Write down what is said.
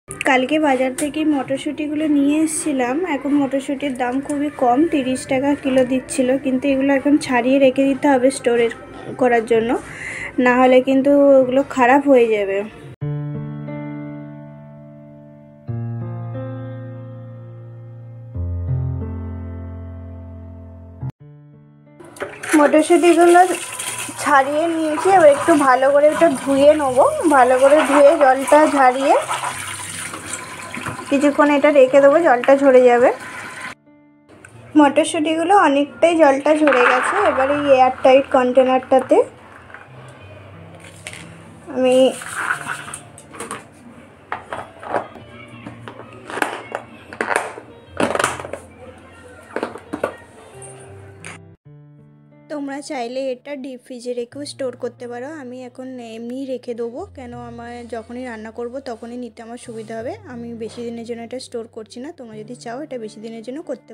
কালকে বাজার থেকে মটরশুঁটিগুলো নিয়ে এসেছিলাম। এখন মটরশুঁটির দাম খুবই কম, 30 টাকা কিলো দিচ্ছিল, কিন্তু এগুলো এখন ছাড়িয়ে রেখে দিতে হবে স্টোরেজ করার জন্য, না হলে কিন্তু ওগুলো খারাপ হয়ে যাবে। মটরশুঁটিগুলো ছাড়িয়ে নিয়েছি, এবার একটু ভালো করে এটা ধুয়ে নেবো। ভালো করে ধুয়ে জলটা ঝারিয়ে কিছুক্ষণ এটা রেখে দেবো, জলটা ঝরে যাবে। মটরশুঁটিগুলো অনেকটাই জলটা ঝরে গেছে। এবার এই এয়ারটাইট কন্টেনারটাতে আমি তোমরা চাইলে এটা ডিপ ফ্রিজে রেখেও স্টোর করতে পারো। আমি এখন এমনিই রেখে দেবো, কেন আমার যখনই রান্না করব তখনই নিতে আমার সুবিধা হবে। আমি বেশি দিনের জন্য এটা স্টোর করছি না, তোমরা যদি চাও এটা বেশি দিনের জন্য করতে